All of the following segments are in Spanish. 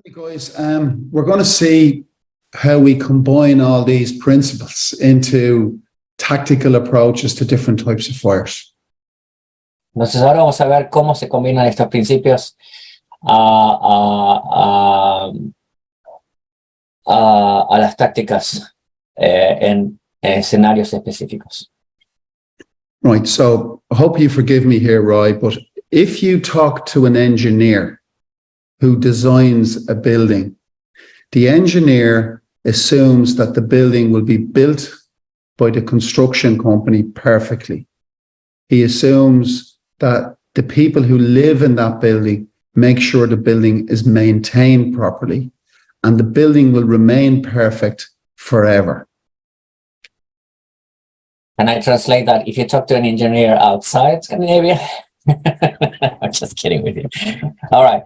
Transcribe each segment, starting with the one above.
Hey guys, we're going to see how we combine all these principles into tactical approaches to different types of fires. Entonces ahora vamos a ver cómo se combinan estos principios a las tácticas en escenarios específicos. Right, so I hope you forgive me here, Roy, but if you talk to an engineer who designs a building, the engineer assumes that the building will be built by the construction company perfectly. He assumes that the people who live in that building make sure the building is maintained properly and the building will remain perfect forever. Can I translate that? If you talk to an engineer outside Scandinavia, I'm just kidding with you. All right.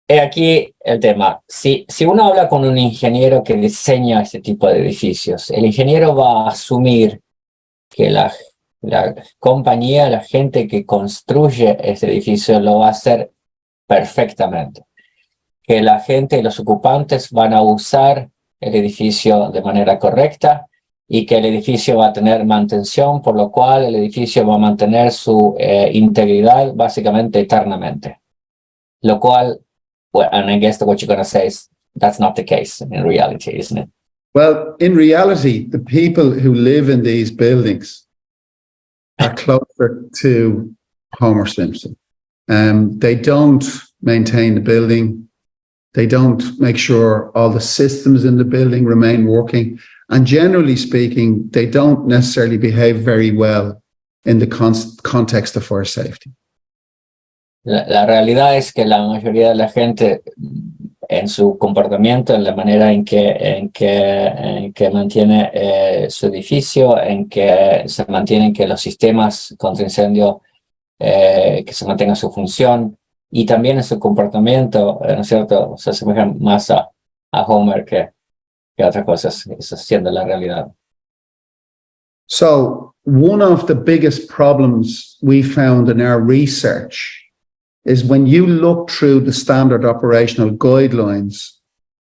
Aquí el tema. Si uno habla con un ingeniero que diseña este tipo de edificios, el ingeniero va a asumir que la compañía, la gente que construye este edificio lo va a hacer perfectamente. Que la gente y los ocupantes van a usar el edificio de manera correcta y que el edificio va a tener mantención, por lo cual el edificio va a mantener su integridad básicamente eternamente. Lo cual, well, and I guess what you're going to say is that's not the case in reality, isn't it? Well, in reality, the people who live in these buildings are closer to Homer Simpson. They don't maintain the building. They don't make sure all the systems in the building remain working. And generally speaking, they don't necessarily behave very well in the context of fire safety. La realidad es que la mayoría de la gente en su comportamiento, en la manera en que mantiene su edificio, en que se mantienen que los sistemas contra incendio, que se mantenga su función, y también en su comportamiento, ¿no es cierto? Se asemejan más a Homer que otras cosas, eso siendo la realidad. So one of the biggest problems we found in our research is when you look through the standard operational guidelines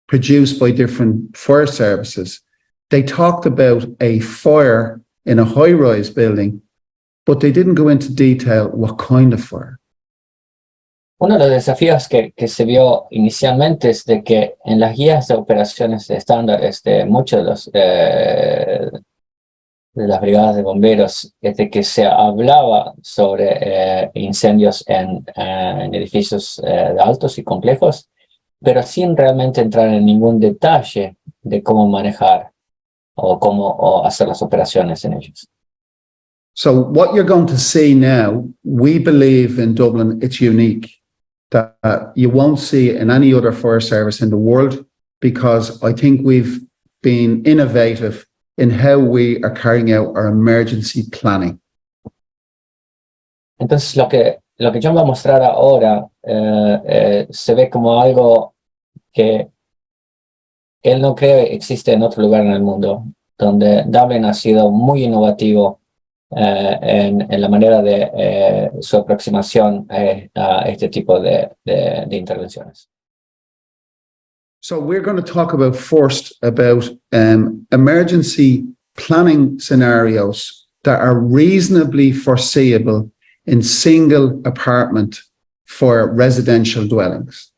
produced by different fire services, they talked about a fire in a high-rise building, but they didn't go into detail what kind of fire. Uno de los desafíos que se vio inicialmente es de que en las guías de operaciones de estándares de muchos de las brigadas de bomberos, es de que se hablaba sobre incendios en edificios altos y complejos, pero sin realmente entrar en ningún detalle de cómo manejar o hacer las operaciones en ellos. So what you're going to see now, we believe in Dublin, it's unique, that you won't see in any other fire service in the world, because I think we've been innovative in how we are carrying out our emergency planning. Entonces lo que John va a mostrar ahora se ve como algo que él no cree existe en otro lugar en el mundo, donde Dublin ha sido muy innovativo en la manera de su aproximación a este tipo de intervenciones. So we're going to talk about first about emergency planning scenarios that are reasonably foreseeable in single apartment for residential dwellings.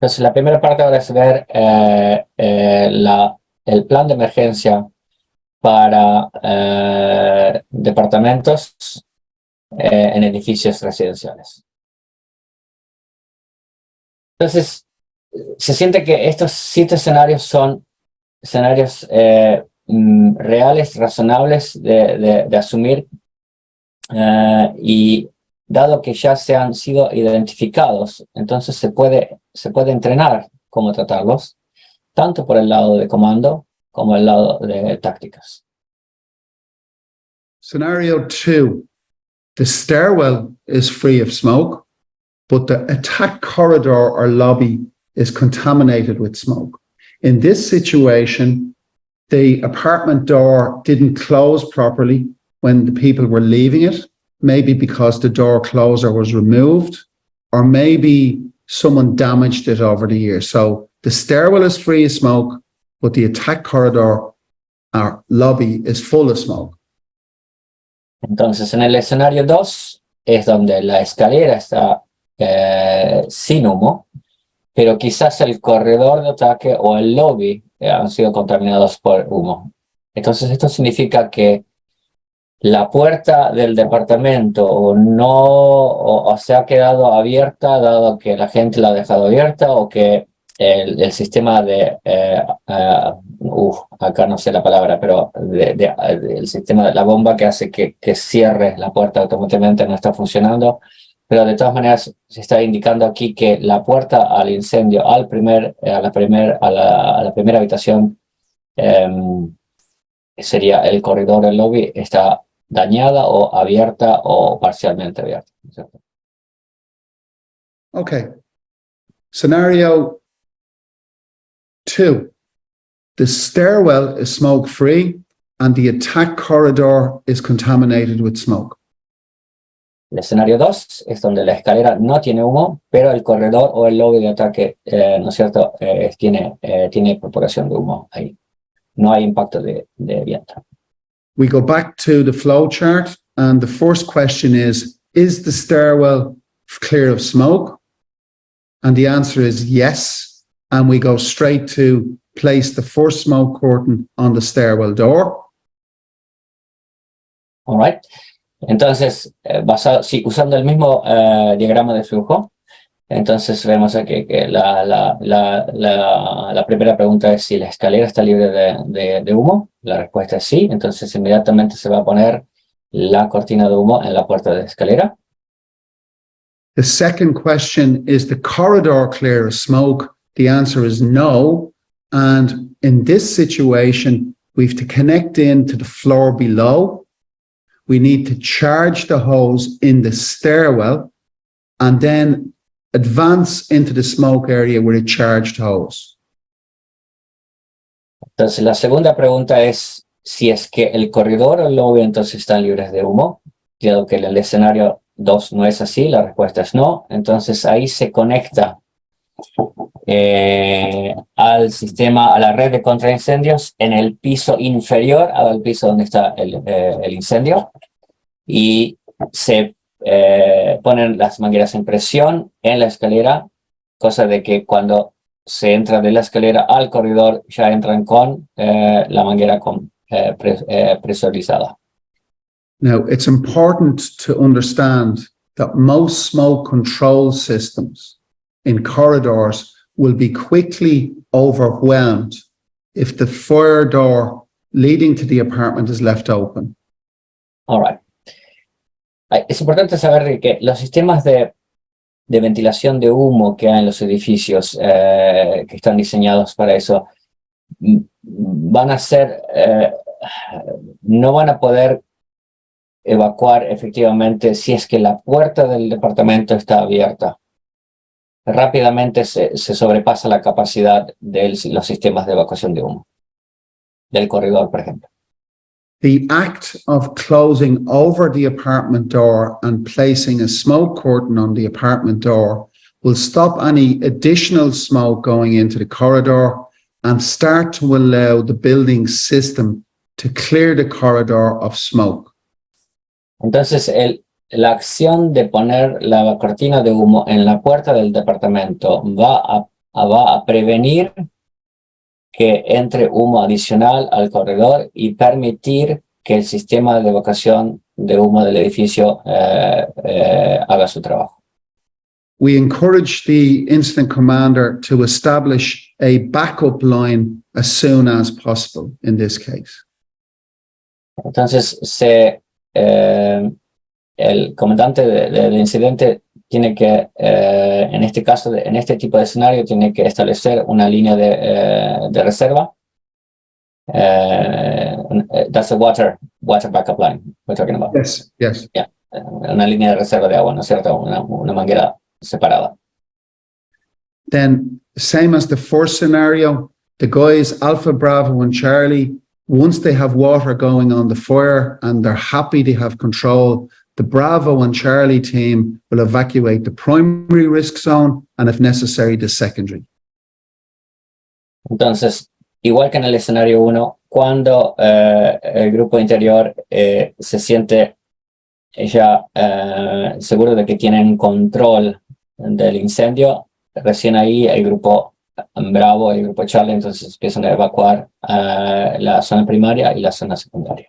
Entonces la primera parte ahora es ver el plan de emergencia para departamentos en edificios residenciales. Entonces, se siente que estos 7 escenarios son escenarios reales, razonables de asumir, y dado que ya se han sido identificados, entonces se puede entrenar cómo tratarlos, tanto por el lado de comando como el lado de tácticas. Scenario 2, the stairwell is free of smoke, but the attack corridor or lobby is contaminated with smoke. In this situation, the apartment door didn't close properly when the people were leaving it, maybe because the door closer was removed, or maybe someone damaged it over the years. So the stairwell is free of smoke, but the attack corridor or lobby is full of smoke. Entonces, en el escenario 2 es donde la escalera está sin humo, pero quizás el corredor de ataque o el lobby han sido contaminados por humo. Entonces, esto significa que la puerta del departamento o se ha quedado abierta, dado que la gente la ha dejado abierta, o que el sistema de, acá no sé la palabra, pero el sistema de la bomba que hace que cierre la puerta automáticamente no está funcionando. Pero de todas maneras se está indicando aquí que la puerta al incendio, a la primera habitación, sería el corredor, el lobby, está dañada o abierta o parcialmente abierta, ¿cierto? Okay. Scenario 2. The stairwell is smoke-free and the attack corridor is contaminated with smoke. El escenario 2 es donde la escalera no tiene humo, pero el corredor o el lobby de ataque, ¿no es cierto?, tiene propagación de humo ahí. No hay impacto de viento. We go back to the flow chart, and the first question is the stairwell clear of smoke? And the answer is yes. And we go straight to place the first smoke curtain on the stairwell door. All right. Entonces, usando el mismo diagrama de flujo, entonces vemos aquí que la primera pregunta es si la escalera está libre de humo. La respuesta es sí. Entonces inmediatamente se va a poner la cortina de humo en la puerta de la escalera. The second question is the corridor clear of smoke? The answer is no. And in this situation, we have to connect into the floor below. We need to charge the hose in the stairwell and then advance into the smoke area with a charged hose. Entonces, la segunda pregunta es si es que el corredor o el lobby entonces están libres de humo. Dado que en el escenario 2 no es así, la respuesta es no. Entonces, ahí se conecta al sistema, a la red de contraincendios en el piso inferior al piso donde está el incendio, y se ponen las mangueras en presión en la escalera, cosa de que cuando se entra de la escalera al corredor ya entran con la manguera presurizada. Now, it's important to understand that most smoke control systems in corridors will be quickly overwhelmed if the fire door leading to the apartment is left open. All right. Es importante saber que los sistemas de ventilación de humo que hay en los edificios que están diseñados para eso van a ser, no van a poder evacuar efectivamente si es que la puerta del departamento está abierta. Rápidamente se sobrepasa la capacidad de los sistemas de evacuación de humo, del corredor, por ejemplo. The act of closing over the apartment door and placing a smoke curtain on the apartment door will stop any additional smoke going into the corridor and start to allow the building system to clear the corridor of smoke. Entonces, la acción de poner la cortina de humo en la puerta del departamento va a prevenir que entre humo adicional al corredor y permitir que el sistema de evacuación de humo del edificio haga su trabajo. We encourage the incident commander to establish a backup line as soon as possible in this case. Entonces, el comandante del incidente tiene que, en este caso, en este tipo de escenario, tiene que establecer una línea de reserva. That's a water backup line we're talking about. Yes, yes. Yeah. Una línea de reserva de agua, ¿no es cierto? Una manguera separada. Then, same as the first scenario, the guys Alpha, Bravo, and Charlie, once they have water going on the fire and they're happy to have control, the Bravo and Charlie team will evacuate the primary risk zone and, if necessary, the secondary. Entonces, igual que en el escenario 1, cuando el grupo interior se siente ya seguro de que tienen control del incendio, recién ahí el grupo Bravo y el grupo Charlie entonces empiezan a evacuar la zona primaria y la zona secundaria.